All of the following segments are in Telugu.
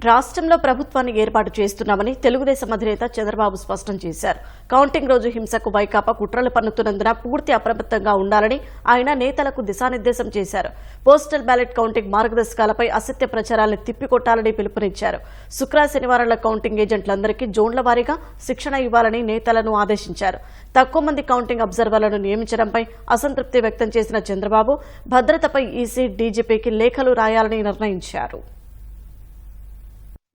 రాష్ట్రంలో ప్రభుత్వాన్ని ఏర్పాటు చేస్తున్నామని తెలుగుదేశం అధినేత చంద్రబాబు స్పష్టం చేశారు. కౌంటింగ్ రోజు హింసకు వైకాపా కుట్రలు పన్నుతున్నందున పూర్తి అప్రమత్తంగా ఉండాలని ఆయన నేతలకు దిశానిర్దేశం చేశారు. పోస్టల్ బ్యాలెట్ కౌంటింగ్ మార్గదర్శకాలపై అసత్య ప్రచారాలను తిప్పికొట్టాలని పిలుపునిచ్చారు. శుక్ర శనివారాల కౌంటింగ్ ఏజెంట్లందరికీ జోన్ల వారీగా శిక్షణ ఇవ్వాలని నేతలను ఆదేశించారు. తక్కువ మంది కౌంటింగ్ అబ్జర్వర్లను నియమించడంపై అసంతృప్తి వ్యక్తం చేసిన చంద్రబాబు భద్రతపై ఈసీ డీజీపీకి లేఖలు రాయాలని నిర్ణయించారు.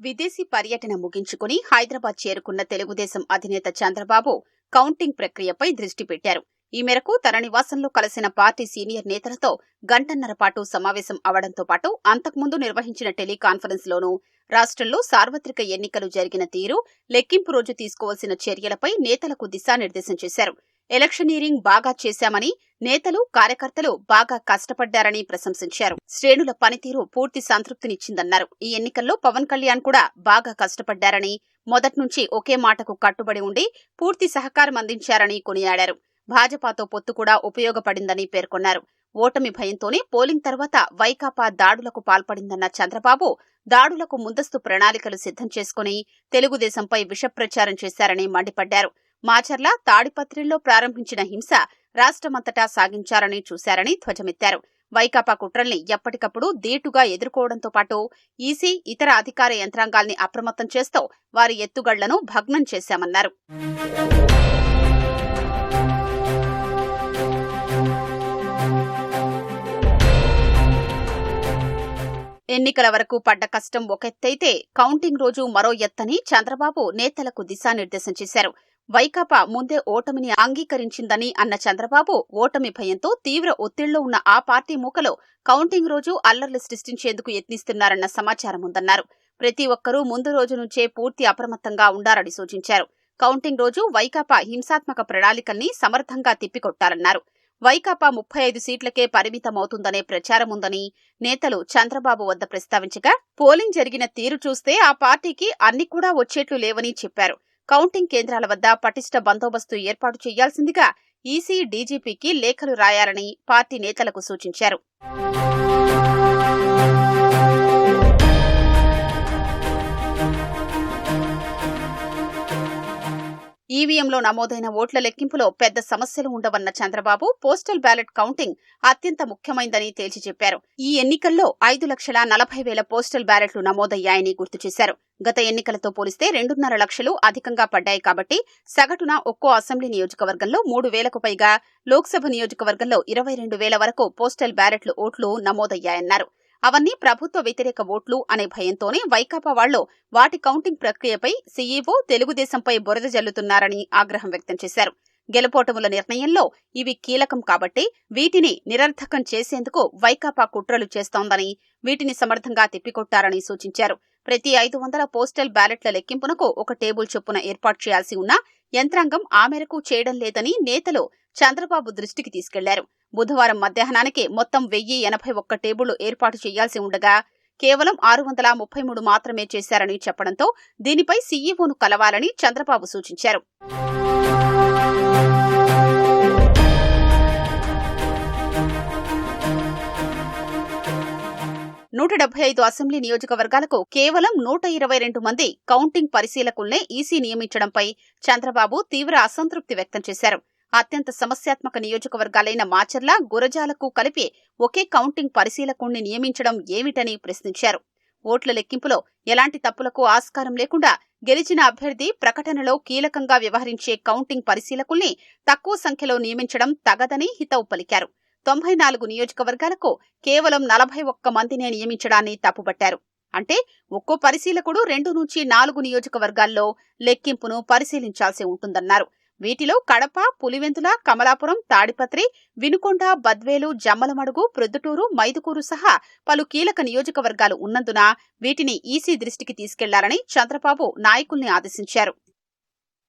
విదేశీ పర్యటన ముగించుకుని హైదరాబాద్ చేరుకున్న తెలుగుదేశం అధినేత చంద్రబాబు కౌంటింగ్ ప్రక్రియపై దృష్టి పెట్టారు. ఈ మేరకు తన నివాసంలో కలిసిన పార్టీ సీనియర్ నేతలతో గంటన్నర పాటు సమావేశం అవడంతో పాటు అంతకుముందు నిర్వహించిన టెలికాన్ఫరెన్స్ లోనూ రాష్ట్రంలో సార్వత్రిక ఎన్నికలు జరిగిన తీరు, లెక్కింపు రోజు తీసుకోవాల్సిన చర్యలపై నేతలకు దిశానిర్దేశం చేశారు. ఎలక్షనీరింగ్ బాగా చేశామని, నేతలు కార్యకర్తలు బాగా కష్టపడ్డారని ప్రశంసించారు. శ్రేణుల పనితీరు పూర్తి సంతృప్తినిచ్చిందన్నారు. ఈ ఎన్నికల్లో పవన్ కళ్యాణ్ కూడా బాగా కష్టపడ్డారని, మొదట్నుంచి ఒకే మాటకు కట్టుబడి ఉండి పూర్తి సహకారం అందించారని కొనియాడారు. భాజపాతో పొత్తు కూడా ఉపయోగపడిందని పేర్కొన్నారు. ఓటమి భయంతోనే పోలింగ్ తర్వాత వైకాపా దాడులకు పాల్పడిందన్న చంద్రబాబు దాడులకు ముందస్తు ప్రణాళికలు సిద్ధం చేసుకుని తెలుగుదేశంపై విషప్రచారం చేశారని మండిపడ్డారు. మాచర్ల, తాడిపత్రిలో ప్రారంభించిన హింస రాష్ట్రమంతటా సాగించారని చూశారని ధ్వజమెత్తారు. వైకాపా కుట్రల్ని ఎప్పటికప్పుడు ధీటుగా ఎదుర్కోవడంతో పాటు ఈసీ, ఇతర అధికార యంత్రాంగాల్ని అప్రమత్తం చేస్తూ వారి ఎత్తుగళ్లను భగ్నం చేశామన్నారు. ఎన్నికల వరకు పడ్డ కష్టం ఒకెత్తైతే కౌంటింగ్ రోజు మరో ఎత్తని చంద్రబాబు నేతలకు దిశానిర్దేశం చేశారు. వైకాపా ముందే ఓటమిని అంగీకరించిందని అన్న చంద్రబాబు ఓటమి భయంతో తీవ్ర ఒత్తిళ్లో ఉన్న ఆ పార్టీ మూకలో కౌంటింగ్ రోజు అల్లర్లు సృష్టించేందుకు యత్నిస్తున్నారన్న సమాచారం ఉందన్నారు. ప్రతి ఒక్కరూ ముందు రోజు నుంచే పూర్తి అప్రమత్తంగా ఉండాలని సూచించారు. కౌంటింగ్ రోజు వైకాపా హింసాత్మక ప్రణాళికల్ని సమర్థంగా తిప్పికొట్టాలన్నారు. వైకాపా 35 సీట్లకే పరిమితమవుతుందనే ప్రచారముందని నేతలు చంద్రబాబు వద్ద ప్రస్తావించగా, పోలింగ్ జరిగిన తీరు చూస్తే ఆ పార్టీకి అన్ని కూడా వచ్చేట్లు లేవని చెప్పారు. కౌంటింగ్ కేంద్రాల వద్ద పటిష్ట బందోబస్తు ఏర్పాటు చేయాల్సిందిగా ఈసీ, డీజీపీకి లేఖలు రాయాలని పార్టీ నేతలకు సూచించారు. ఈవీఎంలో నమోదైన ఓట్ల లెక్కింపులో పెద్ద సమస్యలు ఉండవన్న చంద్రబాబు పోస్టల్ బ్యాలెట్ కౌంటింగ్ అత్యంత ముఖ్యమైందని తేల్చి చెప్పారు. ఈ ఎన్నికల్లో 5,40,000 పోస్టల్ బ్యాలెట్లు నమోదయ్యాయని గుర్తు చేశారు. గత ఎన్నికలతో పోలిస్తే 2.5 లక్షలు అధికంగా పడ్డాయి కాబట్టి సగటున ఒక్కో అసెంబ్లీ నియోజకవర్గంలో 3,000కు పైగా, లోక్సభ నియోజకవర్గంలో 22,000 వరకు పోస్టల్ బ్యాలెట్లు ఓట్లు నమోదయ్యాయన్నారు. అవన్నీ ప్రభుత్వ వ్యతిరేక ఓట్లు అనే భయంతోనే వైకాపా వాళ్లు వాటి కౌంటింగ్ ప్రక్రియపై సీఈఓ, తెలుగుదేశంపై బురద జల్లుతున్నారని ఆగ్రహం వ్యక్తం చేశారు. గెలుపోటముల నిర్ణయంలో ఇవి కీలకం కాబట్టి వీటిని నిరర్థకం చేసేందుకు వైకాపా కుట్రలు చేస్తోందని, వీటిని సమర్థంగా తిప్పికొట్టారని సూచించారు. ప్రతి 500 పోస్టల్ బ్యాలెట్ల లెక్కింపునకు ఒక టేబుల్ చొప్పున ఏర్పాటు చేయాల్సి ఉన్నా యంత్రాంగం ఆ మేరకు చేయడం లేదని నేతలు చంద్రబాబు దృష్టికి తీసుకెళ్లారు. బుధవారం మధ్యాహ్నానికి మొత్తం 1,081 టేబుళ్లు ఏర్పాటు చేయాల్సి ఉండగా కేవలం 633 మాత్రమే చేశారని చెప్పడంతో దీనిపై సీఈఓను కలవాలని చంద్రబాబు సూచించారు. 175 అసెంబ్లీ నియోజకవర్గాలకు కేవలం 122 మంది కౌంటింగ్ పరిశీలకుల్నే ఈసీ నియమించడంపై చంద్రబాబు తీవ్ర అసంతృప్తి వ్యక్తం చేశారు. అత్యంత సమస్యాత్మక నియోజకవర్గాలైన మాచర్ల, గురజాలకు కలిపి ఒకే కౌంటింగ్ పరిశీలకుణ్ణి నియమించడం ఏమిటని ప్రశ్నించారు. ఓట్ల లెక్కింపులో ఎలాంటి తప్పులకు ఆస్కారం లేకుండా గెలిచిన అభ్యర్థి ప్రకటనలో కీలకంగా వ్యవహరించే కౌంటింగ్ పరిశీలకుల్ని తక్కువ సంఖ్యలో నియమించడం తగదని హితవు పలికారు. 94 నియోజకవర్గాలకు కేవలం 41 మందినే నియమించడాన్ని తప్పుబట్టారు. అంటే ఒక్కో పరిశీలకుడు 2 నుంచి 4 నియోజకవర్గాల్లో లెక్కింపును పరిశీలించాల్సి ఉంటుందన్నారు. వీటిలో కడప, పులివెందుల, కమలాపురం, తాడిపత్రి, వినుకొండ, బద్వేలు, జమ్మలమడుగు, ప్రొద్దుటూరు, మైదుకూరు సహా పలు కీలక నియోజకవర్గాలు ఉన్నందున వీటిని ఈసీ దృష్టికి తీసుకెళ్లాలని చంద్రబాబు నాయకుల్ని ఆదేశించారు.